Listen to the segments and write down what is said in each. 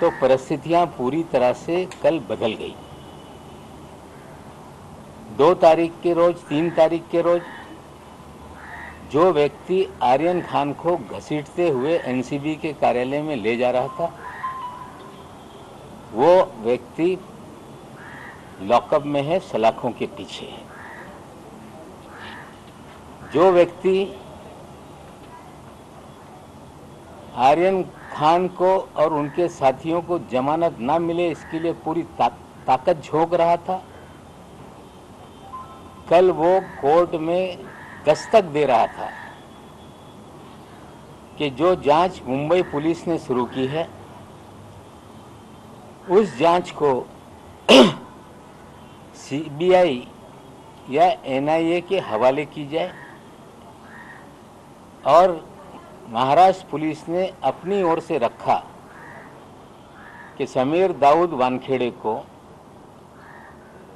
तो परिस्थितियां पूरी तरह से कल बदल गई। 2 तारीख के रोज, 3 तारीख के रोज जो व्यक्ति आर्यन खान को घसीटते हुए एनसीबी के कार्यालय में ले जा रहा था, वो व्यक्ति लॉकअप में है, सलाखों के पीछे है। जो व्यक्ति आर्यन खान को और उनके साथियों को जमानत ना मिले इसके लिए पूरी ताकत झोंक रहा था, कल वो कोर्ट में दस्तक दे रहा था कि जो जांच मुंबई पुलिस ने शुरू की है उस जांच को सीबीआई या एनआईए के हवाले की जाए। और महाराष्ट्र पुलिस ने अपनी ओर से रखा कि समीर दाऊद वानखेड़े को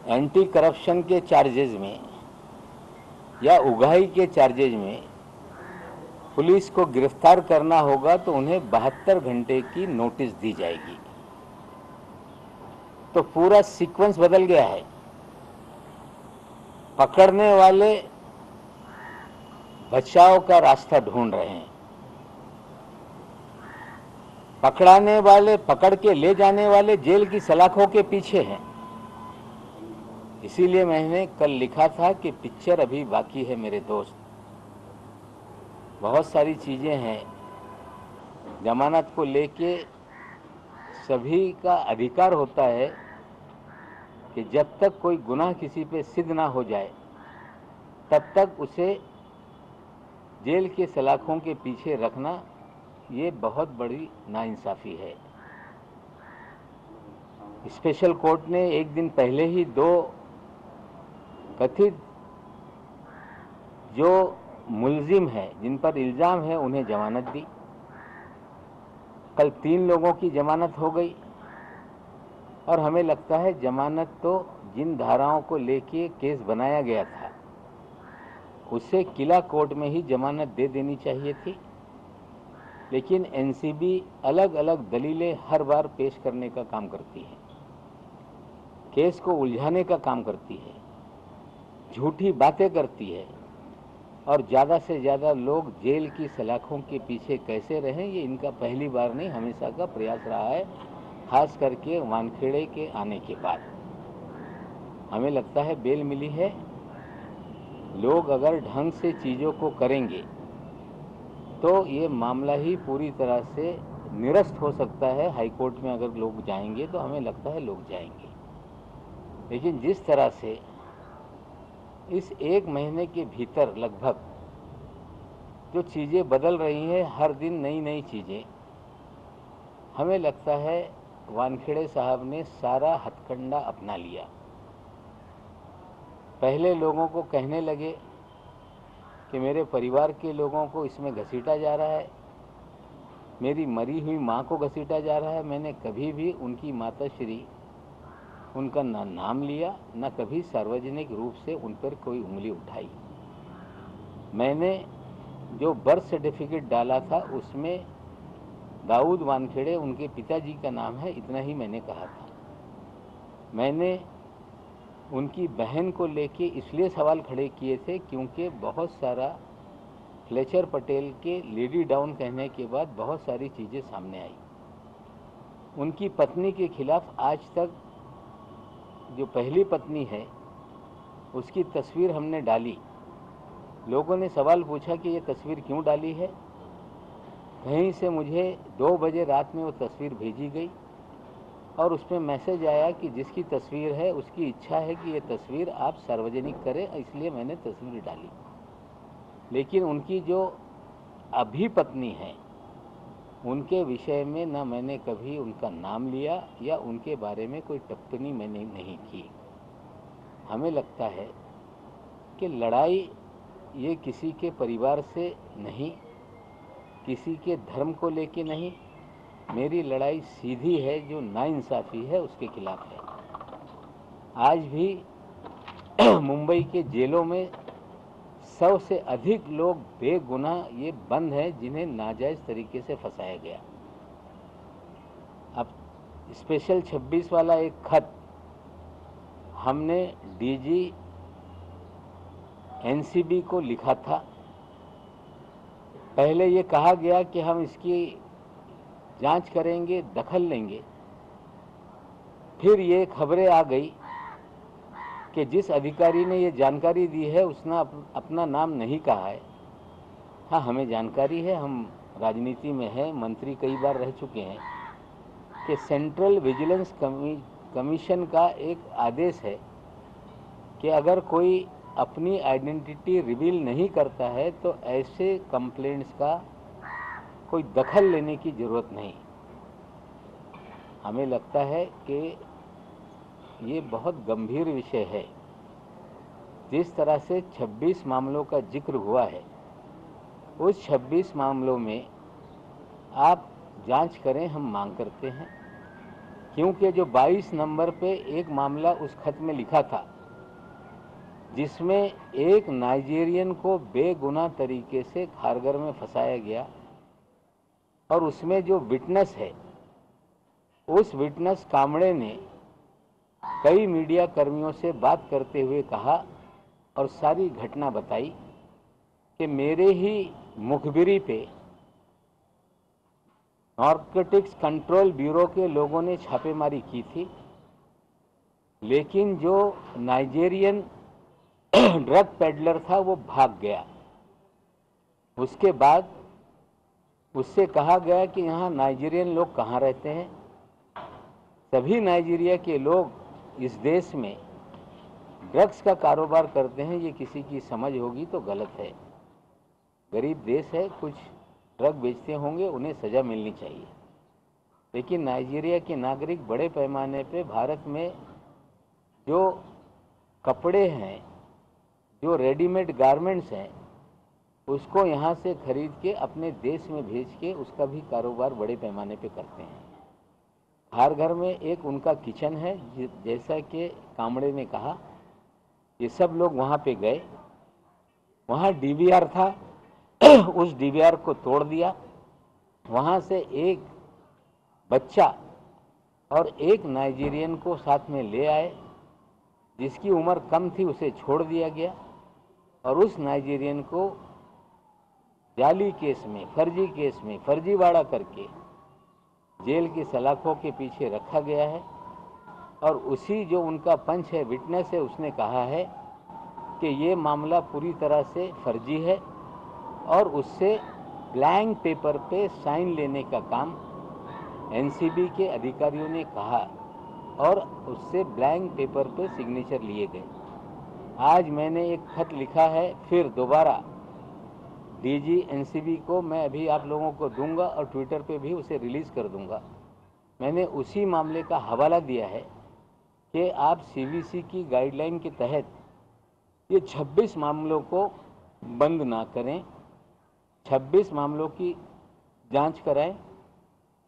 एंटी करप्शन के चार्जेज में या उगाही के चार्जेज में पुलिस को गिरफ्तार करना होगा तो उन्हें 72 घंटे की नोटिस दी जाएगी। तो पूरा सीक्वेंस बदल गया है। पकड़ने वाले बचाव का रास्ता ढूंढ रहे हैं, पकड़ाने वाले, पकड़ के ले जाने वाले जेल की सलाखों के पीछे हैं। इसीलिए मैंने कल लिखा था कि पिक्चर अभी बाकी है मेरे दोस्त, बहुत सारी चीजें हैं। जमानत को लेके सभी का अधिकार होता है कि जब तक कोई गुनाह किसी पे सिद्ध ना हो जाए तब तक उसे जेल के सलाखों के पीछे रखना ये बहुत बड़ी नाइंसाफी है। स्पेशल कोर्ट ने एक दिन पहले ही 2 कथित जो मुलजिम है, जिन पर इल्जाम है, उन्हें जमानत दी। कल 3 लोगों की जमानत हो गई और हमें लगता है जमानत तो जिन धाराओं को लेके केस बनाया गया था उससे किला कोर्ट में ही जमानत दे देनी चाहिए थी, लेकिन एनसीबी अलग अलग दलीलें हर बार पेश करने का काम करती है, केस को उलझाने का काम करती है, झूठी बातें करती है और ज़्यादा से ज़्यादा लोग जेल की सलाखों के पीछे कैसे रहें ये इनका पहली बार नहीं, हमेशा का प्रयास रहा है। खास करके वानखेड़े के आने के बाद हमें लगता है बेल मिली है। लोग अगर ढंग से चीज़ों को करेंगे तो ये मामला ही पूरी तरह से निरस्त हो सकता है। हाई कोर्ट में अगर लोग जाएंगे तो हमें लगता है लोग जाएंगे, लेकिन जिस तरह से इस 1 महीने के भीतर लगभग जो चीज़ें बदल रही हैं, हर दिन नई नई चीज़ें, हमें लगता है वानखेड़े साहब ने सारा हथकंडा अपना लिया। पहले लोगों को कहने लगे कि मेरे परिवार के लोगों को इसमें घसीटा जा रहा है, मेरी मरी हुई माँ को घसीटा जा रहा है। मैंने कभी भी उनकी माताश्री, उनका ना नाम लिया, ना कभी सार्वजनिक रूप से उन पर कोई उंगली उठाई। मैंने जो बर्थ सर्टिफिकेट डाला था उसमें दाऊद वानखेड़े उनके पिताजी का नाम है, इतना ही मैंने कहा था। मैंने उनकी बहन को लेके इसलिए सवाल खड़े किए थे क्योंकि बहुत सारा फ्लेचर पटेल के लेडी डाउन कहने के बाद बहुत सारी चीज़ें सामने आई। उनकी पत्नी के खिलाफ आज तक जो पहली पत्नी है उसकी तस्वीर हमने डाली। लोगों ने सवाल पूछा कि ये तस्वीर क्यों डाली है। कहीं से मुझे 2 बजे रात में वो तस्वीर भेजी गई और उसमें मैसेज आया कि जिसकी तस्वीर है उसकी इच्छा है कि ये तस्वीर आप सार्वजनिक करें, इसलिए मैंने तस्वीर डाली। लेकिन उनकी जो अभी पत्नी है उनके विषय में ना मैंने कभी उनका नाम लिया या उनके बारे में कोई टिप्पणी मैंने नहीं की। हमें लगता है कि लड़ाई ये किसी के परिवार से नहीं, किसी के धर्म को लेके नहीं, मेरी लड़ाई सीधी है जो नाइंसाफ़ी है उसके खिलाफ है। आज भी मुंबई के जेलों में 100 से अधिक लोग बेगुनाह ये बंद हैं जिन्हें नाजायज़ तरीके से फंसाया गया। अब स्पेशल 26 वाला एक खत हमने डीजी एनसीबी को लिखा था। पहले ये कहा गया कि हम इसकी जांच करेंगे, दखल लेंगे। फिर ये खबरें आ गई कि जिस अधिकारी ने ये जानकारी दी है उसने अपना नाम नहीं कहा है। हाँ, हमें जानकारी है, हम राजनीति में हैं, मंत्री कई बार रह चुके हैं, कि सेंट्रल विजिलेंस कमीशन का एक आदेश है कि अगर कोई अपनी आइडेंटिटी रिवील नहीं करता है तो ऐसे कंप्लेंट्स का कोई दखल लेने की ज़रूरत नहीं। हमें लगता है कि ये बहुत गंभीर विषय है। जिस तरह से 26 मामलों का जिक्र हुआ है, उस 26 मामलों में आप जांच करें, हम मांग करते हैं। क्योंकि जो 22 नंबर पे एक मामला उस खत में लिखा था, जिसमें एक नाइजीरियन को बेगुनाह तरीके से खारगर में फंसाया गया, और उसमें जो विटनेस है, उस विटनेस कामड़े ने कई मीडिया कर्मियों से बात करते हुए कहा और सारी घटना बताई कि मेरे ही मुखबिरी पे नारकोटिक्स कंट्रोल ब्यूरो के लोगों ने छापेमारी की थी, लेकिन जो नाइजीरियन ड्रग पेडलर था वो भाग गया। उसके बाद उससे कहा गया कि यहाँ नाइजीरियन लोग कहाँ रहते हैं। सभी नाइजीरिया के लोग इस देश में ड्रग्स का कारोबार करते हैं, ये किसी की समझ होगी तो गलत है। गरीब देश है, कुछ ड्रग बेचते होंगे, उन्हें सज़ा मिलनी चाहिए। लेकिन नाइजीरिया के नागरिक बड़े पैमाने पे भारत में जो कपड़े हैं, जो रेडीमेड गारमेंट्स हैं, उसको यहाँ से खरीद के अपने देश में भेज के उसका भी कारोबार बड़े पैमाने पे करते हैं। हर घर में एक उनका किचन है, जैसा कि कामड़े ने कहा। ये सब लोग वहाँ पे गए, वहाँ डीवीआर था, उस डीवीआर को तोड़ दिया। वहाँ से एक बच्चा और एक नाइजीरियन को साथ में ले आए, जिसकी उम्र कम थी उसे छोड़ दिया गया, और उस नाइजीरियन को जाली केस में, फर्जी केस में फर्जीवाड़ा करके जेल की सलाखों के पीछे रखा गया है। और उसी जो उनका पंच है, विटनेस है, उसने कहा है कि ये मामला पूरी तरह से फर्जी है, और उससे ब्लैंक पेपर पे साइन लेने का काम एनसीबी के अधिकारियों ने कहा, और उससे ब्लैंक पेपर पे सिग्नेचर लिए गए। आज मैंने एक खत लिखा है फिर दोबारा डीजी एनसीबी को, मैं अभी आप लोगों को दूंगा और ट्विटर पे भी उसे रिलीज़ कर दूंगा। मैंने उसी मामले का हवाला दिया है कि आप सीवीसी की गाइडलाइन के तहत ये 26 मामलों को बंद ना करें, 26 मामलों की जांच कराएं।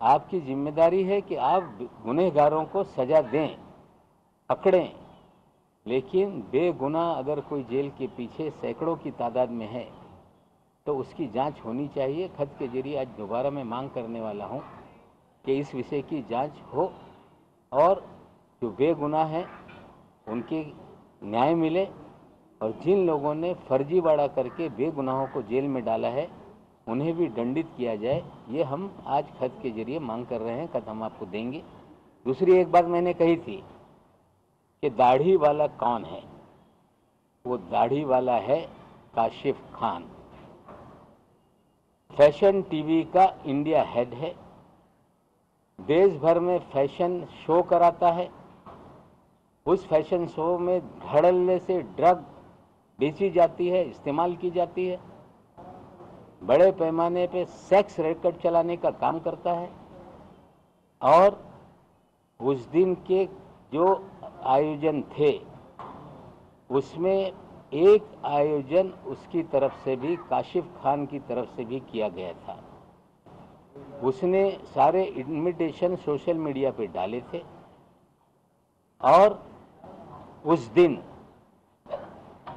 आपकी जिम्मेदारी है कि आप गुनहगारों को सज़ा दें, पकड़ें, लेकिन बेगुनाह अगर कोई जेल के पीछे सैकड़ों की तादाद में है तो उसकी जांच होनी चाहिए। खत के जरिए आज दोबारा मैं मांग करने वाला हूं कि इस विषय की जांच हो, और जो बेगुनाह हैं उनके न्याय मिले, और जिन लोगों ने फर्जीवाड़ा करके बेगुनाहों को जेल में डाला है उन्हें भी दंडित किया जाए। ये हम आज खत के जरिए मांग कर रहे हैं। खत हम आपको देंगे। दूसरी एक बात मैंने कही थी कि दाढ़ी वाला कौन है। वो दाढ़ी वाला है काशिफ खान। फैशन टीवी का इंडिया हेड है, देश भर में फैशन शो कराता है। उस फैशन शो में धड़ल्ले से ड्रग बेची जाती है, इस्तेमाल की जाती है। बड़े पैमाने पे सेक्स रैकेट चलाने का काम करता है। और उस दिन के जो आयोजन थे उसमें एक आयोजन उसकी तरफ से भी, काशिफ खान की तरफ से भी किया गया था। उसने सारे इन्विटेशन सोशल मीडिया पे डाले थे, और उस दिन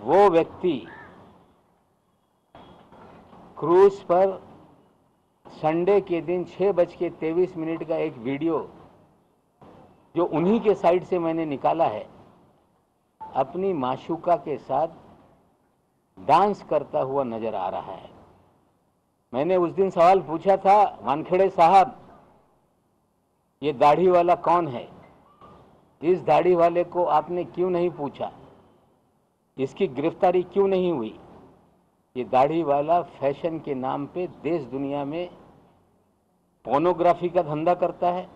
वो व्यक्ति क्रूज पर संडे के दिन 6:23 का एक वीडियो जो उन्हीं के साइड से मैंने निकाला है, अपनी माशूका के साथ डांस करता हुआ नजर आ रहा है। मैंने उस दिन सवाल पूछा था, वानखेड़े साहब ये दाढ़ी वाला कौन है? इस दाढ़ी वाले को आपने क्यों नहीं पूछा? इसकी गिरफ्तारी क्यों नहीं हुई? ये दाढ़ी वाला फैशन के नाम पे देश दुनिया में पोर्नोग्राफी का धंधा करता है,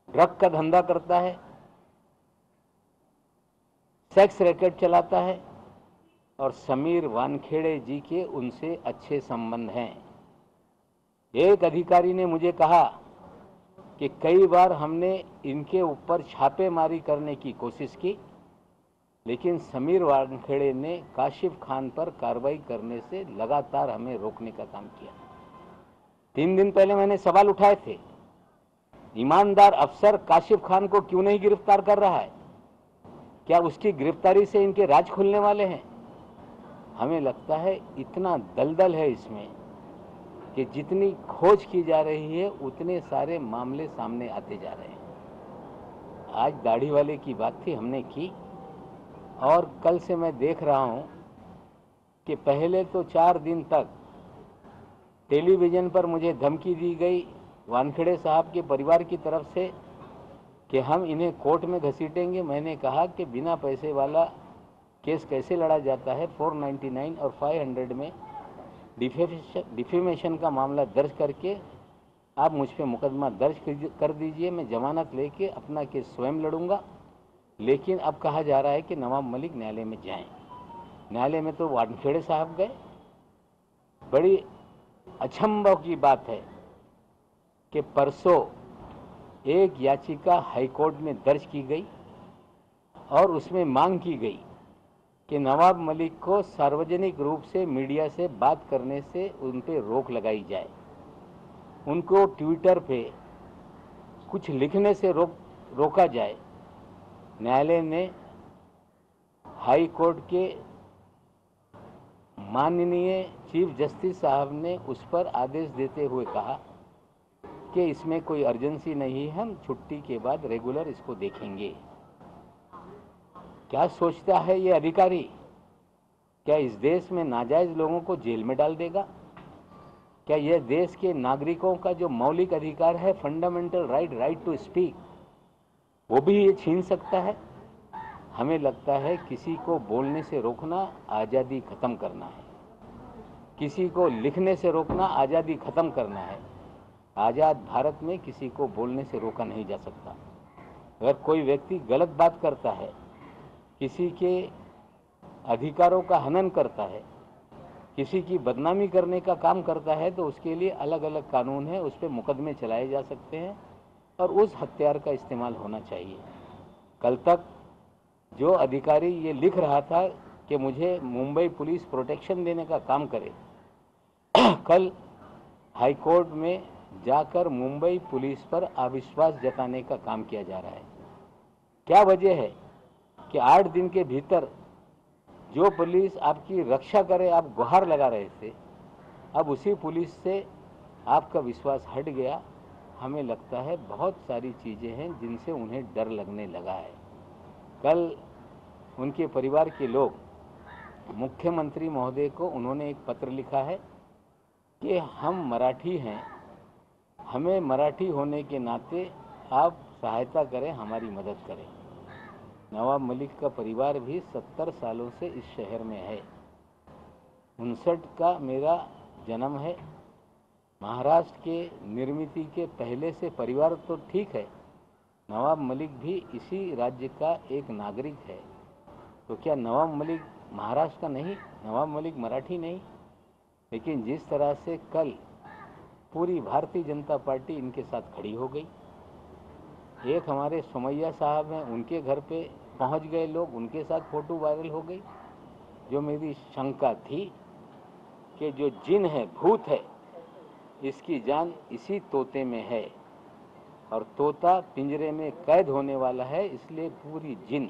ड्रग का धंधा करता है, सेक्स रैकेट चलाता है, और समीर वानखेड़े जी के उनसे अच्छे संबंध हैं। एक अधिकारी ने मुझे कहा कि कई बार हमने इनके ऊपर छापेमारी करने की कोशिश की, लेकिन समीर वानखेड़े ने काशिफ खान पर कार्रवाई करने से लगातार हमें रोकने का काम किया। 3 दिन पहले मैंने सवाल उठाए थे, ईमानदार अफसर काशिफ खान को क्यों नहीं गिरफ्तार कर रहा है? क्या उसकी गिरफ्तारी से इनके राज खुलने वाले हैं? हमें लगता है इतना दलदल है इसमें कि जितनी खोज की जा रही है उतने सारे मामले सामने आते जा रहे हैं। आज दाढ़ी वाले की बात थी, हमने की, और कल से मैं देख रहा हूं कि पहले तो 4 दिन तक टेलीविजन पर मुझे धमकी दी गई वानखेड़े साहब के परिवार की तरफ से कि हम इन्हें कोर्ट में घसीटेंगे। मैंने कहा कि बिना पैसे वाला केस कैसे लड़ा जाता है? 499 और 500 में डिफेमेशन का मामला दर्ज करके आप मुझ पर मुकदमा दर्ज कर दीजिए, मैं जमानत लेके अपना केस स्वयं लड़ूंगा। लेकिन अब कहा जा रहा है कि नवाब मलिक न्यायालय में जाएं। न्यायालय में तो वानखेड़े साहब गए। बड़ी अचंभव की बात है कि परसों एक याचिका हाईकोर्ट में दर्ज की गई और उसमें मांग की गई कि नवाब मलिक को सार्वजनिक रूप से मीडिया से बात करने से उन पर रोक लगाई जाए, उनको ट्विटर पे कुछ लिखने से रोका जाए। न्यायालय ने, हाई कोर्ट के माननीय चीफ जस्टिस साहब ने उस पर आदेश देते हुए कहा कि इसमें कोई अर्जेंसी नहीं है, हम छुट्टी के बाद रेगुलर इसको देखेंगे। क्या सोचता है ये अधिकारी? क्या इस देश में नाजायज लोगों को जेल में डाल देगा? क्या यह देश के नागरिकों का जो मौलिक अधिकार है, फंडामेंटल राइट टू स्पीक, वो भी ये छीन सकता है? हमें लगता है किसी को बोलने से रोकना आज़ादी खत्म करना है, किसी को लिखने से रोकना आज़ादी खत्म करना है। आज़ाद भारत में किसी को बोलने से रोका नहीं जा सकता। अगर कोई व्यक्ति गलत बात करता है, किसी के अधिकारों का हनन करता है, किसी की बदनामी करने का काम करता है, तो उसके लिए अलग अलग कानून है, उस पर मुकदमे चलाए जा सकते हैं और उस हथियार का इस्तेमाल होना चाहिए। कल तक जो अधिकारी ये लिख रहा था कि मुझे मुंबई पुलिस प्रोटेक्शन देने का काम करे, कल हाईकोर्ट में जाकर मुंबई पुलिस पर अविश्वास जताने का काम किया जा रहा है। क्या वजह है कि 8 दिन के भीतर जो पुलिस आपकी रक्षा करे आप गुहार लगा रहे थे, अब उसी पुलिस से आपका विश्वास हट गया। हमें लगता है बहुत सारी चीज़ें हैं जिनसे उन्हें डर लगने लगा है। कल उनके परिवार के लोग मुख्यमंत्री महोदय को उन्होंने एक पत्र लिखा है कि हम मराठी हैं, हमें मराठी होने के नाते आप सहायता करें, हमारी मदद करें। नवाब मलिक का परिवार भी 70 सालों से इस शहर में है। 59 का मेरा जन्म है। महाराष्ट्र के निर्मिति के पहले से परिवार तो ठीक है, नवाब मलिक भी इसी राज्य का एक नागरिक है। तो क्या नवाब मलिक महाराष्ट्र का नहीं? नवाब मलिक मराठी नहीं? लेकिन जिस तरह से कल पूरी भारतीय जनता पार्टी इनके साथ खड़ी हो गई, एक हमारे सोमैया साहब हैं, उनके घर पे पहुंच गए लोग, उनके साथ फोटो वायरल हो गई। जो मेरी शंका थी कि जो जिन है, भूत है, इसकी जान इसी तोते में है और तोता पिंजरे में कैद होने वाला है, इसलिए पूरी जिन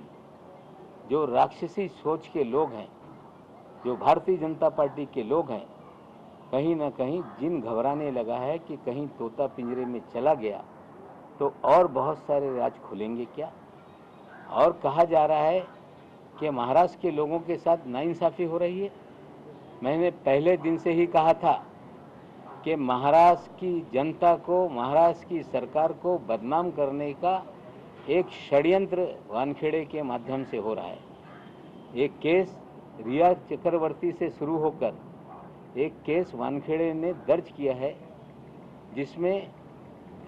जो राक्षसी सोच के लोग हैं, जो भारतीय जनता पार्टी के लोग हैं, कहीं ना कहीं जिन घबराने लगा है कि कहीं तोता पिंजरे में चला गया तो और बहुत सारे राज खुलेंगे क्या? और कहा जा रहा है कि महाराष्ट्र के लोगों के साथ नाइंसाफ़ी हो रही है। मैंने पहले दिन से ही कहा था कि महाराष्ट्र की जनता को, महाराष्ट्र की सरकार को बदनाम करने का एक षड्यंत्र वानखेड़े के माध्यम से हो रहा है। एक केस रिया चक्रवर्ती से शुरू होकर एक केस वानखेड़े ने दर्ज किया है, जिसमें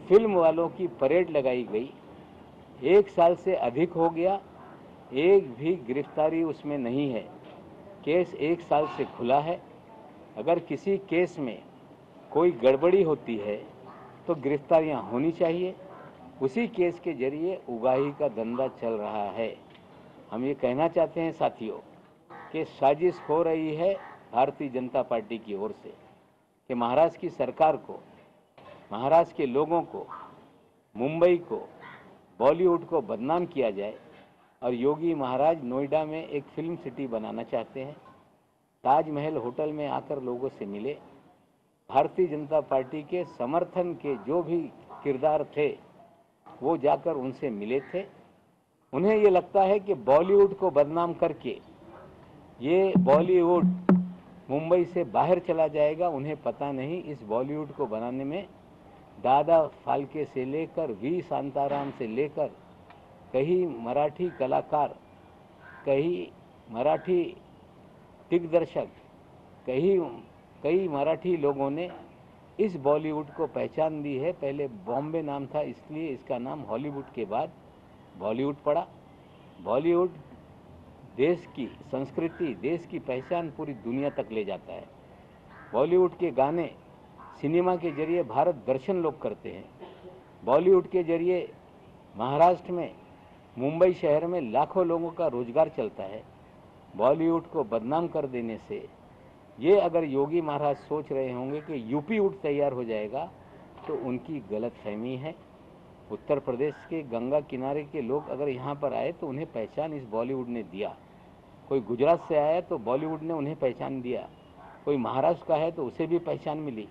फिल्म वालों की परेड लगाई गई। 1 साल से अधिक हो गया, एक भी गिरफ्तारी उसमें नहीं है। केस 1 साल से खुला है। अगर किसी केस में कोई गड़बड़ी होती है तो गिरफ्तारियां होनी चाहिए। उसी केस के जरिए उगाही का धंधा चल रहा है। हम ये कहना चाहते हैं साथियों कि साजिश हो रही है भारतीय जनता पार्टी की ओर से कि महाराष्ट्र की सरकार को, महाराष्ट्र के लोगों को, मुंबई को, बॉलीवुड को बदनाम किया जाए। और योगी महाराज नोएडा में एक फिल्म सिटी बनाना चाहते हैं। ताजमहल होटल में आकर लोगों से मिले। भारतीय जनता पार्टी के समर्थन के जो भी किरदार थे वो जाकर उनसे मिले थे। उन्हें ये लगता है कि बॉलीवुड को बदनाम करके ये बॉलीवुड मुंबई से बाहर चला जाएगा। उन्हें पता नहीं, इस बॉलीवुड को बनाने में दादा फाल्के से लेकर वी शांताराम से लेकर कई मराठी कलाकार, कई मराठी दिग्दर्शक, कई मराठी लोगों ने इस बॉलीवुड को पहचान दी है। पहले बॉम्बे नाम था, इसलिए इसका नाम हॉलीवुड के बाद बॉलीवुड पड़ा। बॉलीवुड देश की संस्कृति, देश की पहचान पूरी दुनिया तक ले जाता है। बॉलीवुड के गाने सिनेमा के जरिए भारत दर्शन लोग करते हैं। बॉलीवुड के जरिए महाराष्ट्र में, मुंबई शहर में लाखों लोगों का रोजगार चलता है। बॉलीवुड को बदनाम कर देने से ये अगर योगी महाराज सोच रहे होंगे कि यूपी वुड तैयार हो जाएगा तो उनकी गलतफहमी है। उत्तर प्रदेश के गंगा किनारे के लोग अगर यहाँ पर आए तो उन्हें पहचान इस बॉलीवुड ने दिया। कोई गुजरात से आया तो बॉलीवुड ने उन्हें पहचान दिया। कोई महाराष्ट्र का है तो उसे भी पहचान मिली।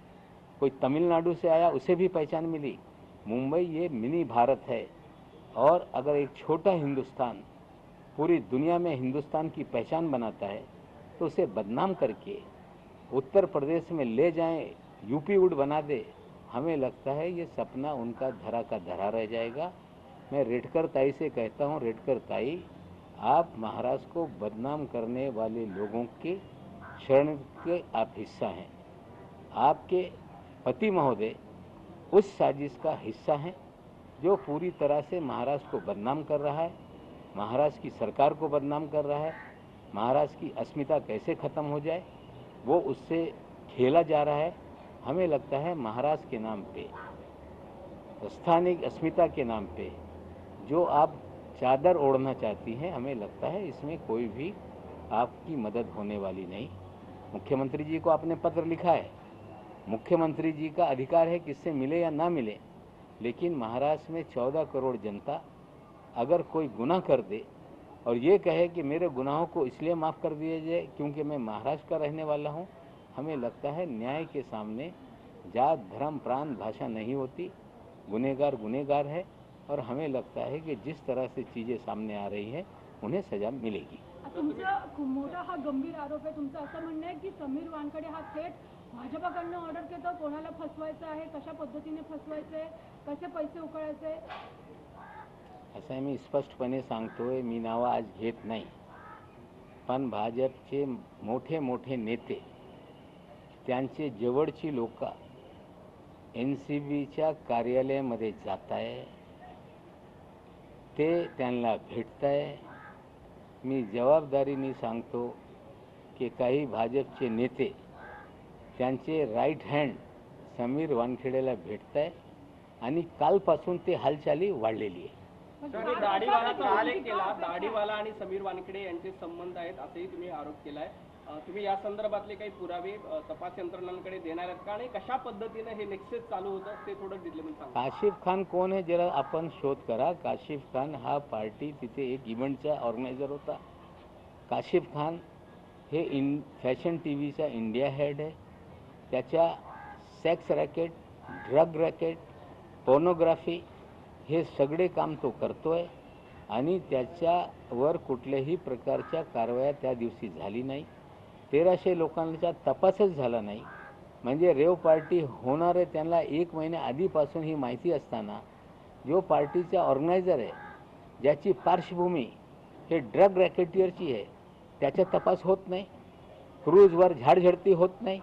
कोई तमिलनाडु से आया, उसे भी पहचान मिली। मुंबई ये मिनी भारत है। और अगर एक छोटा हिंदुस्तान पूरी दुनिया में हिंदुस्तान की पहचान बनाता है तो उसे बदनाम करके उत्तर प्रदेश में ले जाएं, यूपी वुड बना दे, हमें लगता है ये सपना उनका धरा का धरा रह जाएगा। मैं रेडकर ताई से कहता हूँ, रेडकर ताई, आप महाराष्ट्र को बदनाम करने वाले लोगों के शरण के आप हिस्सा हैं। आपके पति महोदय उस साजिश का हिस्सा हैं जो पूरी तरह से महाराष्ट्र को बदनाम कर रहा है, महाराष्ट्र की सरकार को बदनाम कर रहा है। महाराष्ट्र की अस्मिता कैसे ख़त्म हो जाए वो उससे खेला जा रहा है। हमें लगता है महाराष्ट्र के नाम पे, स्थानिक अस्मिता के नाम पे जो आप चादर ओढ़ना चाहती हैं, हमें लगता है इसमें कोई भी आपकी मदद होने वाली नहीं। मुख्यमंत्री जी को आपने पत्र लिखा है, मुख्यमंत्री जी का अधिकार है किससे मिले या ना मिले, लेकिन महाराष्ट्र में 14 करोड़ जनता अगर कोई गुनाह कर दे और ये कहे कि मेरे गुनाहों को इसलिए माफ़ कर दिया जाए क्योंकि मैं महाराष्ट्र का रहने वाला हूँ, हमें लगता है न्याय के सामने जात, धर्म, प्रांत, भाषा नहीं होती। गुनहगार गुनहगार है और हमें लगता है कि जिस तरह से चीज़ें सामने आ रही हैं उन्हें सजा मिलेगी। तुमचा खूप मोठा हा गंभीर आरोप आहे। तुमचं असं म्हणणं आहे की समीर वानखेडे हा थेट भाजपाकडनं ऑर्डर घेतो, कोणाला फसवायचं आहे, कशा पद्धतीने फसवायचे, कसे पैसे उकळायचे। असं आहे, मी स्पष्टपणे सांगतोय, मी नावं आज घेत नाही, पण भाजपचे मोठे मोठे नेते, त्यांचे जवळची लोक NCBच्या कार्यालयामध्ये जात आहे, ते त्यांना भेटत आहे। मी जबाबदारीने सांगतो की काही भाजपचे नेते त्यांचे राईट हँड समीर वानखेडेला भेटत आहे आणि कालपासून ते हालचाली वाढलेली आहे। दाढीवाला आणि समीर वानखेडे यांचे संबंध आहेत असेही तुम्ही आरोप केलाय। तुम्ही या संदर्भातले काही पुरावे तपास यंत्रणांकडे देणार आहेत का आणि कशा पद्धतीने हे नेक्सस चालू होतं ते थोडं डिटेलमध्ये सांगा। काशिफ खान कोण आहे जरा आपण शोध करा। काशिफ खान हा पार्टी तिथे एक इव्हेंटचा ऑर्गनायझर होता। काशिफ खान हे फॅशन टीव्हीचा इंडिया हेड आहे। त्याच्या sex racket, drug racket, pornography हे सगळे काम तो करतोय आणि त्याच्यावर कुठल्याही प्रकारच्या कारवाया त्या दिवशी झाली नाही. 1300 लोकांचा तपासच झाला नाही. म्हणजे रेव पार्टी होणार आहे त्यांना 1 महिन्या आधीपासून ही माहिती असताना जो पार्टीचा ऑर्गनायझर आहे, ज्याची पार्श्वभूमी हे ड्रग रॅकेटियरची आहे, त्याचा तपास होत नाही. क्रूजवर झाडझडती होत नाही,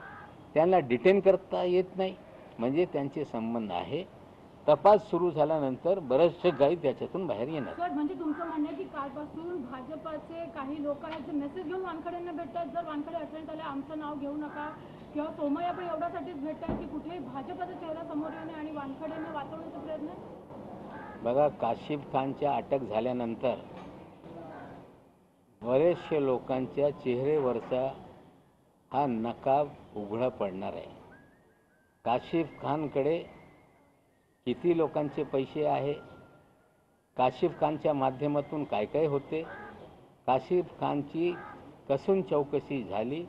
त्यांना डिटेन करता येत नाही. म्हणजे त्यांचे संबंध आहे. तपास सुरू झाल्यानंतर बरेचसे काही त्याच्यातून बाहेर येणार. सर, म्हणजे तुमचं म्हणणं आहे की कालपासून भाजपचे काही लोक आहेत जे मेसेज घेऊन वानखेडेंना भेटतात, जर वानखेडे अडचणीत आले आमचं नाव घेऊ नका, किंवा सोमय्या पण एवढ्यासाठीच भेटतात की कुठेही भाजपचा चेहरा समोर येऊ नये आणि वानखेडेंना वाचवण्याचा प्रयत्न. बघा, काशिफ खानच्या अटक झाल्यानंतर बरेचशे लोकांच्या चेहऱ्यावरचा हा नकाब उघडा पडणार आहे. काशिफ खानकडे किती लोकांचे पैसे आहे, काशिफ खानच्या माध्यमातून काय काय होते, काशिफ खानची कसून चौकशी झाली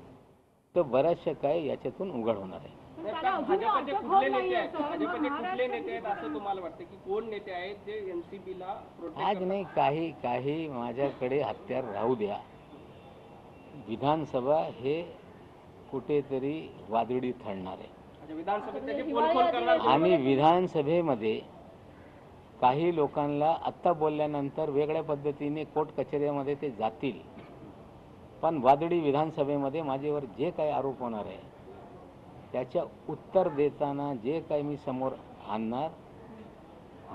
तर बऱ्याचशा काय याच्यातून उघड होणार आहे. भाजपचे कुठले नेते आहेत, भाजपचे कुठले नेते आहेत असं तुम्हाला वाटतं की कोण नेते आहेत जे एनसीपीला आज नाही, काही माझ्याकडे हत्यार राहू द्या. विधानसभा हे कुठेतरी वादळी ठरणार आहे आणि विधानसभेमध्ये काही लोकांना आत्ता बोलल्यानंतर वेगळ्या पद्धतीने कोर्ट कचेऱ्यामध्ये ते जातील. पण वादळी विधानसभेमध्ये माझ्यावर जे काही आरोप होणार आहे त्याच्या उत्तर देताना जे काही मी समोर आणणार,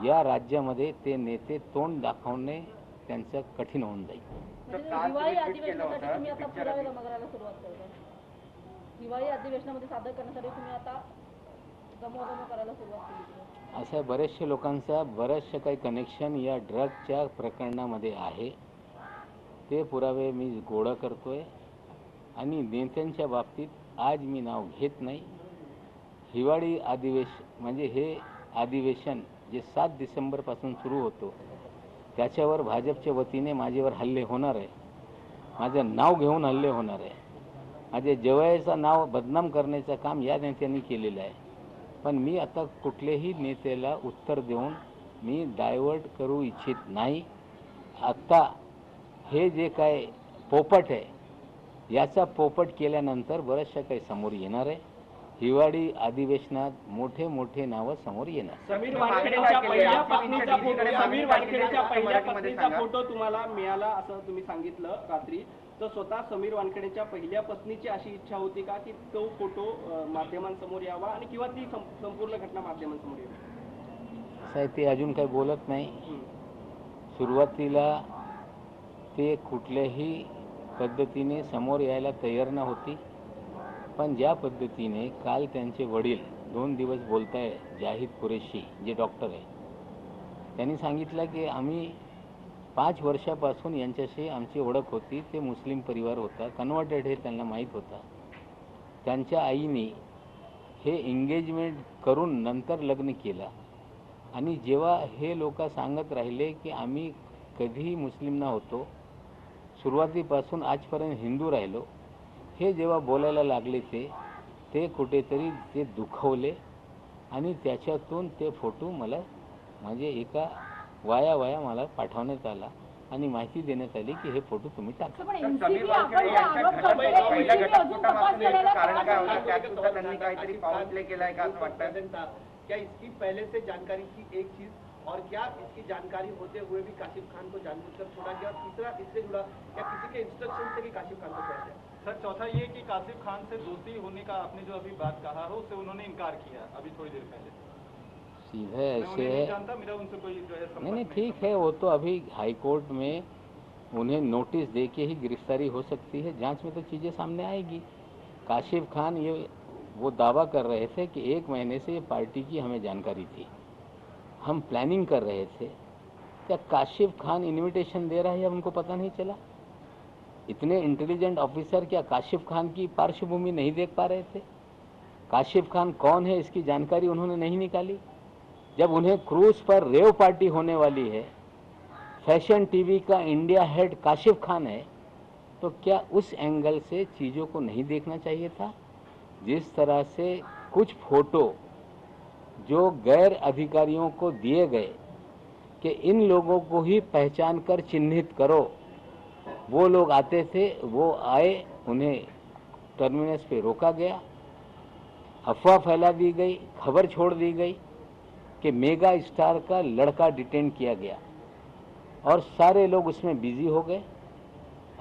या राज्यामध्ये ते नेते तोंड दाखवणे त्यांचं कठीण होऊन जाईल. दिवाळी अधिवेशनासाठी तुम्ही आता पुरावे जमा करायला सुरुवात करता. दिवाळी अधिवेशनामध्ये सादर करण्यासाठी तुम्ही आता जमा करायला सुरुवात केली. अशा बरेचशा लोकांचा बरेचसे काही कनेक्शन या ड्रगच्या प्रकरणामध्ये आहे. ते पुरावे मी गोळा करतोय आणि नेत्यांच्या बाबतीत आज मी नाव घेत नाही. हिवाळी अधिवेशन म्हणजे हे अधिवेशन जे 7 डिसेंबरपासून सुरू होतो त्याच्यावर भाजपच्या वतीने माझ्यावर हल्ले होणार आहे. माझं नाव घेऊन हल्ले होणार आहे. माझे जवळचं नाव बदनाम करण्याचं काम या नेत्यांनी केलेलं आहे. पण मी आता कुठल्याही नेत्याला उत्तर देऊन मी डायव्हर्ट करू इच्छित नाही. आत्ता हे जे काय पोपट आहे याचा पोपट केल्यानंतर बऱ्याचशा काही समोर येणार आहे. हिवाळी अधिवेशनात मोठे मोठे नावं समोर येणार. समीर वानखेडेच्या पहिल्या पत्नीचा फोटो तुम्हाला मिळाला असं तुम्ही सांगितलं रात्री. तर स्वतः समीर वानखेडेच्या पहिल्या पत्नीची अशी इच्छा होती का की तो फोटो माध्यमांसमोर यावा आणि किंवा ती संपूर्ण घटना माध्यमांसमोर यावी? साहेब, ते अजून काही बोलत नाही. सुरुवातीला ते कुठल्याही पद्धतीने समोर यायला तयार नव्हती. पण ज्या पद्धतीने काल त्यांचे वडील 2 दिवस बोलताय, जाहिद कुरेशी जे डॉक्टर आहे, त्यांनी सांगितलं की आम्ही 5 वर्षापासून यांच्याशी आमची ओळख होती. ते मुस्लिम परिवार होता, कन्वर्टेड हे त्यांना माहीत होता. त्यांच्या आईने हे एंगेजमेंट करून नंतर लग्न केलं आणि जेव्हा हे लोक सांगत राहिले की आम्ही कधीही मुस्लिम नव्हतो, सुरुवातीपासून आजपर्यंत हिंदू राहिलो, हे जेव्हा बोलायला लागले ते कुठेतरी ते दुखवले आणि त्याच्यातून ते फोटो मला म्हणजे एका वाया मला पाठवण्यात आला आणि माहिती देण्यात आली की हे फोटो तुम्ही टाका. क्या इसकी पहले से जानकारी की एक चीज और क्या इसकी जानकारी होते हुए भी काशिफ खान को जानबूझकर छोड़ा गया? और तीसरा इससे जुड़ा क्या किसी के इंस्ट्रक्शन से कि काशिफ खान को छोड़ा गया? सर, चौथा ये कि काशिफ खान से दोस्ती होने का आपने जो अभी बात कहा है उससे उन्होंने इनकार किया अभी थोड़ी देर पहले. सीधे ऐसे है, जानता मेरा उनसे कोई जो है नहीं ठीक है, वो तो अभी हाई कोर्ट में उन्हें नोटिस दे के ही गिरफ्तारी हो सकती है. जांच में तो चीज़ें सामने आएगी. काशिफ खान ये वो दावा कर रहे थे कि 1 महीने से ये पार्टी की हमें जानकारी थी, हम प्लानिंग कर रहे थे. क्या काशिफ खान इनविटेशन दे रहा है, उनको पता नहीं चला? इतने इंटेलिजेंट ऑफिसर क्या काशिफ खान की पार्श्वभूमि नहीं देख पा रहे थे? काशिफ खान कौन है इसकी जानकारी उन्होंने नहीं निकाली? जब उन्हें क्रूज पर रेव पार्टी होने वाली है, फैशन टीवी का इंडिया हेड काशिफ खान है, तो क्या उस एंगल से चीज़ों को नहीं देखना चाहिए था? जिस तरह से कुछ फोटो जो गैर अधिकारियों को दिए गए कि इन लोगों को ही पहचान कर चिन्हित करो। वो लोग आते थे, वो आए, उन्हें टर्मिनस पे रोका गया, अफवाह फैला दी गई, खबर छोड़ दी गई कि मेगा स्टार का लड़का डिटेन किया गया और सारे लोग उसमें बिजी हो गए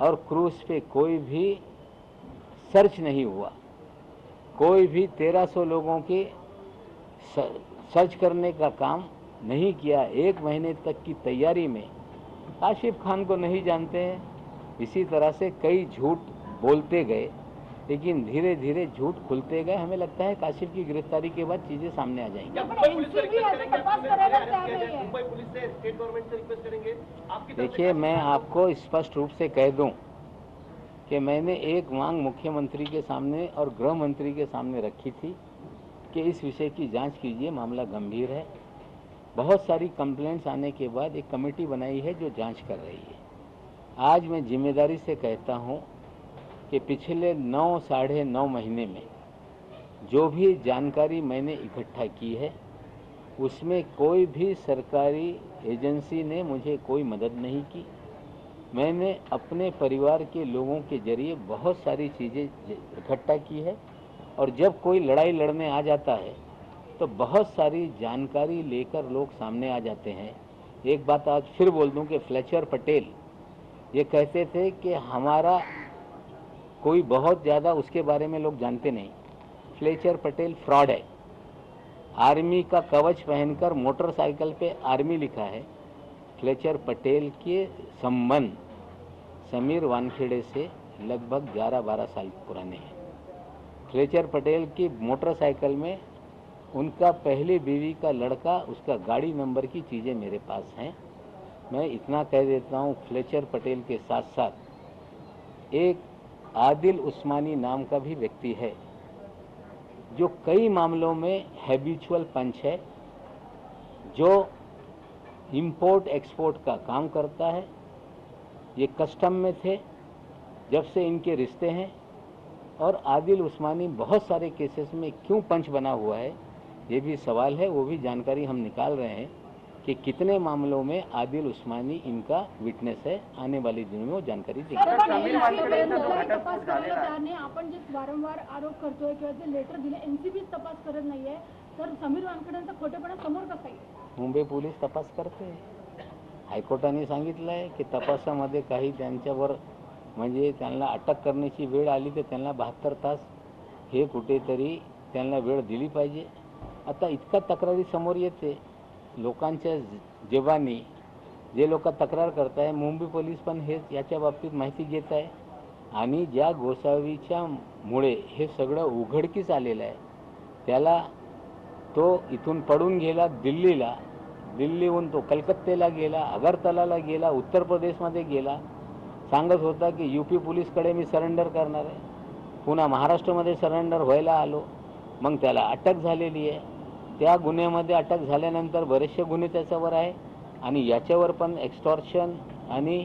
और क्रूज पे कोई भी सर्च नहीं हुआ। कोई भी 1300 लोगों के सर्च करने का काम नहीं किया। 1 महीने तक की तैयारी में काशिफ खान को नहीं जानते हैं, इसी तरह से कई झूठ बोलते गए, लेकिन धीरे धीरे झूठ खुलते गए। हमें लगता है काशिफ की गिरफ्तारी के बाद चीजें सामने आ जाएंगी। क्या मुंबई पुलिस से रिक्वेस्ट करेंगे, मुंबई पुलिस से स्टेट गवर्नमेंट से रिक्वेस्ट करेंगे आपकी तरफ से? देखिए, मैं आपको स्पष्ट रूप से कह दूं कि मैंने एक मांग मुख्यमंत्री के सामने और गृह मंत्री के सामने रखी थी कि इस विषय की जांच कीजिए, मामला गंभीर है। बहुत सारी कंप्लेंट्स आने के बाद एक कमेटी बनाई है जो जांच कर रही है। आज मैं जिम्मेदारी से कहता हूं कि पिछले 9 साढ़े 9 महीने में जो भी जानकारी मैंने इकट्ठा की है उसमें कोई भी सरकारी एजेंसी ने मुझे कोई मदद नहीं की। मैंने अपने परिवार के लोगों के जरिए बहुत सारी चीज़ें इकट्ठा की है और जब कोई लड़ाई लड़ने आ जाता है तो बहुत सारी जानकारी लेकर लोग सामने आ जाते हैं। एक बात आज फिर बोल दूं कि फ्लेचर पटेल ये कहते थे कि हमारा कोई बहुत ज़्यादा उसके बारे में लोग जानते नहीं। फ्लेचर पटेल फ्रॉड है। आर्मी का कवच पहनकर मोटरसाइकिल पे आर्मी लिखा है। फ्लेचर पटेल के संबंध समीर वानखेड़े से लगभग 11-12 साल पुराने हैं। फ्लेचर पटेल की मोटरसाइकिल में उनका पहली बीवी का लड़का, उसका गाड़ी नंबर की चीज़ें मेरे पास हैं। मैं इतना कह देता हूँ, फ्लेचर पटेल के साथ साथ एक आदिल उस्मानी नाम का भी व्यक्ति है जो कई मामलों में हैबिचुअल पंच है, जो इंपोर्ट एक्सपोर्ट का काम करता है। ये कस्टम में थे जब से इनके रिश्ते हैं और आदिल उस्मानी बहुत सारे केसेस में क्यों पंच बना हुआ है ये भी सवाल है। वो भी जानकारी हम निकाल रहे हैं कि कितने मामलों में आदिल उस्मानी इनका विटनेस है। आने वाले दिनों में वो जानकारी देंगे। आपण जे वारंवार आरोप करतोय किंवा जे लेटर दिले एनसीबी तपास करत नाहीये, तर समीर वानखेडेंचा खोटेपणा समोर कसा येईल? मुंबई पोलीस तपास करते। हायकोर्टाने सांगितलं आहे की तपासामध्ये काही त्यांच्यावर म्हणजे त्यांना अटक करण्याची वेळ आली तर त्यांना 72 तास हे कुठेतरी त्यांना वेळ दिली पाहिजे। आता इतका तक्रारी समोर येते लोकांच्या जेबानी, जे लोक तक्रार करत आहे मुंबई पोलीस पण हे याच्या बाबतीत माहिती घेत आहे आणि ज्या गोसावीच्या मुळे हे सगळं उघडकीस आलेलं आहे त्याला तो इथून पडून गेला दिल्लीला, दिल्लीहून तो कलकत्त्याला गेला, अगरतलाला गेला, उत्तर प्रदेशमध्ये गेला, सांगत होता की यूपी पोलीसकडे मी सरेंडर करणार आहे, पुन्हा महाराष्ट्रामध्ये सरेंडर व्हायला आलो, मग त्याला अटक झालेली आहे। त्या गुन्ह्यामध्ये अटक झाल्यानंतर बरेचसे गुन्हे त्याच्यावर आहे आणि याच्यावर पण एक्स्टॉर्शन आणि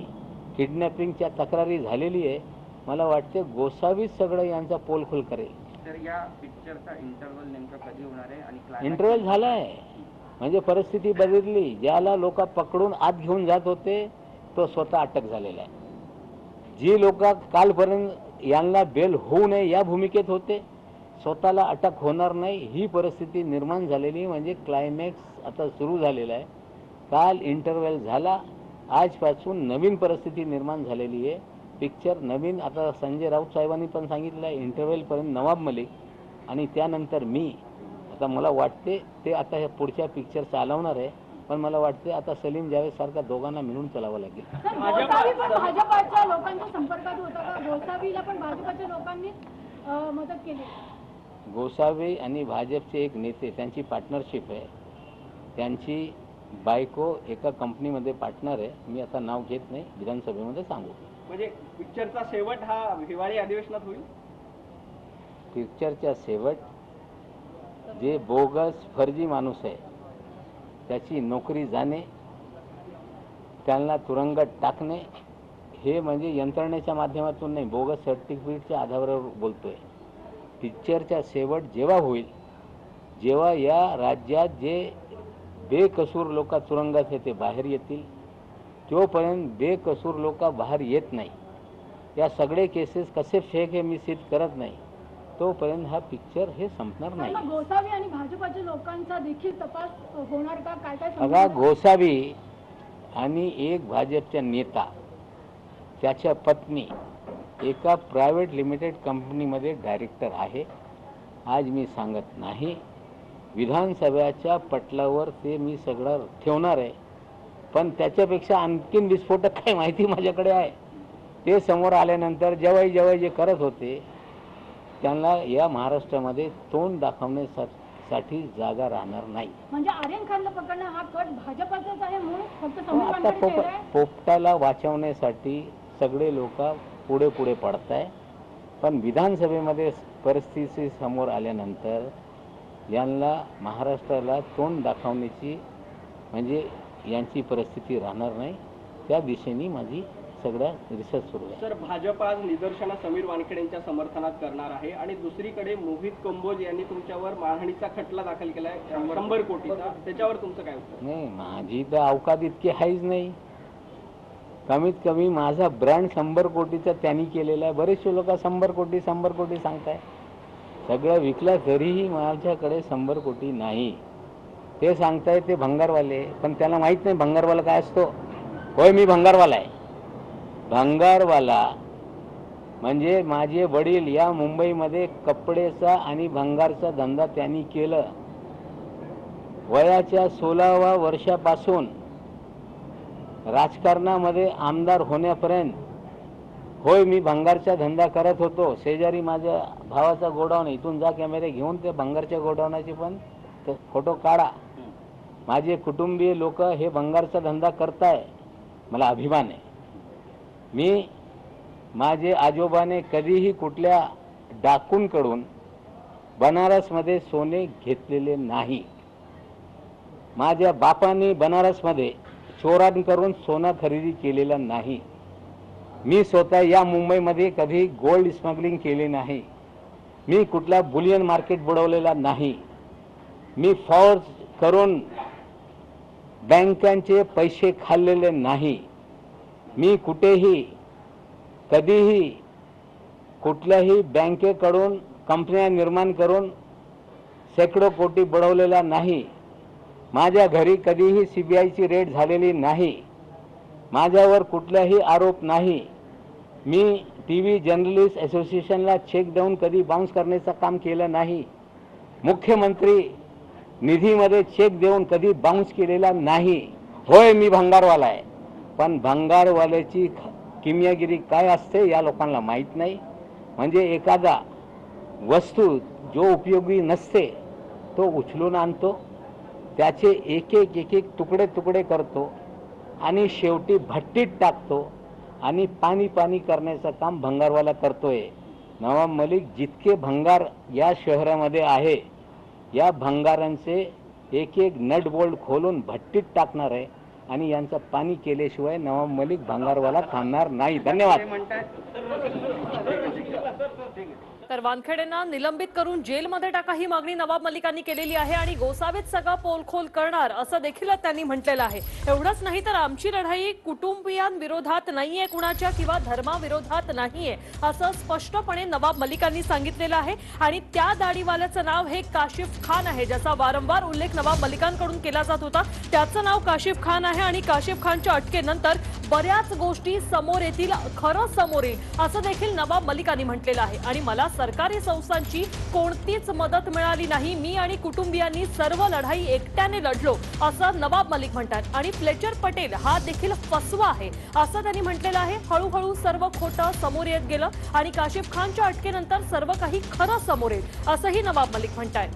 किडनॅपिंगच्या तक्रारी झालेली आहे। मला वाटते गोसावीच सगळं यांचा पोलखोल करेल। तर या पिक्चरचा इंटरव्हल नेमका कधी होणार आहे आणि इंटरव्हल झाला आहे म्हणजे परिस्थिती बदलली। ज्याला लोक पकडून आत घेऊन जात होते तो स्वतः अटक झालेला आहे। जी लोक कालपर्यंत यांना बेल होऊ नये या भूमिकेत होते स्वतःला अटक होणार नाही ही परिस्थिती निर्माण झालेली म्हणजे क्लायमॅक्स आता सुरू झालेला आहे। काल इंटरव्हल झाला, आजपासून नवीन परिस्थिती निर्माण झालेली आहे। पिक्चर नवीन आता संजय राऊत साहेबांनी पण सांगितलं आहे इंटरव्हलपर्यंत नवाब मलिक आणि त्यानंतर मी। आता मला वाटते ते आता हे पुढच्या पिक्चर चालवणार आहे, पण मला वाटते आता सलीम जावेद सारखा दोघांना मिळून चालवावं लागेल। गोसावी पण भाजपच्या लोकांच्या संपर्कात होता का? गोसावीला पण भाजपच्या लोकांनी मदत केली? गोसावी आणि भाजपचे एक नेते त्यांची पार्टनरशिप आहे, त्यांची बायको एका कंपनीमध्ये पार्टनर आहे। मी आता नाव घेत नाही, विधानसभेमध्ये सांगू। म्हणजे पिक्चरचा शेवट हा हिवाळी अधिवेशनात होईल? पिक्चरचा शेवट जे बोगस फर्जी माणूस आहे त्याची नोकरी जाणे, त्यांना तुरुंगात टाकणे हे म्हणजे यंत्रणेच्या माध्यमातून नाही, बोगस सर्टिफिकेटच्या आधारावर बोलतोय। पिक्चरचा शेवट जेव्हा होईल जेव्हा या राज्यात जे बेकसूर लोक तुरुंगात आहे ते बाहेर येतील, जोपर्यंत बेकसूर लोक बाहेर येत नाही, या सगळे केसेस कसे फेक हे मी सिद्ध करत नाही, तोपर्यंत हा पिक्चर हे संपणार नाही. मग गोसावी आणि भाजपच्या लोकांचा देखील तपास होणार का? काय काय बघा, गोसावी आणि एक भाजपचा नेता, त्याच्या पत्नी एका प्रायव्हेट लिमिटेड कंपनीमध्ये डायरेक्टर आहे. आज मी सांगत नाही, विधानसभेच्या पटलावर ते मी सगळं ठेवणार आहे, पण त्याच्यापेक्षा आणखीन विस्फोटक काय माहिती माझ्याकडे आहे. ते समोर आल्यानंतर जेव्हा जे करत होते त्यांना या महाराष्ट्रामध्ये तोंड दाखवण्यासाठी जागा राहणार नाही. म्हणजे आर्यन खानला पकडणं हा कट भाजपचाच आहे म्हणून फक्त समीर आता वानखेडे केलाय? पोपटाला वाचवण्यासाठी सगळे लोक पुढे पडत आहे, पण विधानसभेमध्ये परिस्थिती समोर आल्यानंतर यांना महाराष्ट्राला तोंड दाखवण्याची म्हणजे यांची परिस्थिती राहणार नाही. त्या दिशेने माझी सगळ्या रिसर्च सुरू आहे. सर, भाजप आज निदर्शनं समीर वानखेडेंच्या समर्थनात करणार आहे आणि दुसरीकडे मोहित कंबोज यांनी तुमच्यावर मारहाणीचा खटला दाखल केलाय 100 कोटीचा, त्याच्यावर तुमचं काय उत्तर? नाही, माझी तर अवकात इतकी आहेच नाही. कमीत कमी माझा ब्रँड 100 कोटीचा त्यांनी केलेला आहे. बरेचसे लोक 100 कोटी सांगताय. सगळं विकलं तरीही माझ्याकडे 100 कोटी नाही. ते सांगताय ते भंगारवाले, पण त्याला माहीत नाही भंगारवाला काय असतो. होय, मी भंगारवाला आहे. भंगारवाला म्हणजे माझे वडील या मुंबईमध्ये कपड्याचा आणि भंगारचा धंदा त्यांनी केलं. वयाच्या 16व्या वर्षापासून राजकारणामध्ये आमदार होण्यापर्यंत होय मी भंगारचा धंदा करत होतो. शेजारी माझ्या भावाचा गोडाऊन, इथून जा कॅमेरे घेऊन ते भंगारच्या गोडाऊनाचे पण फोटो काढा. माझे कुटुंबीय लोक हे भंगारचा धंदा करताय, मला अभिमान आहे. माझे आजोबाने कधीही कुठल्या डाकूंकडून बनारसमध्ये सोने घेतलेले नाही. माझ्या बापाने बनारसमध्ये चोरांकडून सोनं खरेदी केलेलं नाही. मी स्वतः या मुंबईमध्ये कधी गोल्ड स्मगलिंग केले नाही. मी कुठला बुलियन मार्केट बुडवलेला नाही. मी फॉर्ज करून बँकांचे पैसे खाल्लेले नाही. मी कुठेही कधीही कुठल्याही बँकेकडून कंपन्या निर्माण करून शेकडो कोटी बुडवलेला नाही. माझ्या घरी कधीही CBIची रेड झालेली नाही. माझ्यावर कुठलाही आरोप नाही. मी TV जर्नलिस्ट असोसिएशनला चेक देऊन कधी बाउन्स करण्याचं काम केलं नाही. मुख्यमंत्री निधीमध्ये चेक देऊन कधी बाउन्स केलेला नाही. होय, मी भंगारवाला आहे, पण भंगारवाल्याची किमयागिरी काय असते या लोकांना माहीत नाही. म्हणजे एखादा वस्तू जो उपयोगी नसते तो उचलून आणतो, त्याचे एक एक तुकडे करतो आणि शेवटी भट्टीत टाकतो आणि पाणी करण्याचं काम भंगारवाला करतोय. नवाब मलिक जितके भंगार या शहरामध्ये आहे, या भंगारांचे एक नट बोल्ट खोलून भट्टीत टाकणार आहे आणि यांचं पाणी केल्याशिवाय नवाब मलिक भंगारवाला थांबणार नाही. धन्यवाद. तर वानखेडेंना निलंबित करून जेलमध्ये टाका ही मागणी नवाब मलिकांनी केलेली आहे आणि गोसावीत सगळा पोलखोल करणार असं देखील त्यांनी म्हटलेलं आहे. एवढंच नाही तर आमची लढाई कुटुंबियांविरोधात नाहीये, कुणाच्या किंवा धर्माविरोधात नाहीये असं स्पष्टपणे नवाब मलिकांनी सांगितलेलं आहे. आणि त्या दाढीवाल्याचं नाव हे काशिफ खान आहे, ज्याचा वारंवार उल्लेख नवाब मलिकांकडून केला जात होता. त्याचं नाव काशिफ खान आहे आणि काशिफ खानच्या अटकेनंतर बऱ्याच गोष्टी समोर येतील, खरं समोर येईल असं देखील नवाब मलिकांनी म्हटलेलं आहे. आणि मला सरकारी संस्थांची कोणतीच मदत मिळाली नाही, मी आणि कुटुंबियांनी सर्व लढाई एकट्याने लढलो असं नवाब मलिक म्हणतात. आणि फ्लेचर पटेल हा देखील फसवा आहे असं त्यांनी म्हटलेलं आहे. हळूहळू सर्व खोटं समोर येत गेलं आणि काशिफ खानच्या अटकेनंतर सर्व काही खरं समोर येईल असंही नवाब मलिक म्हणतात.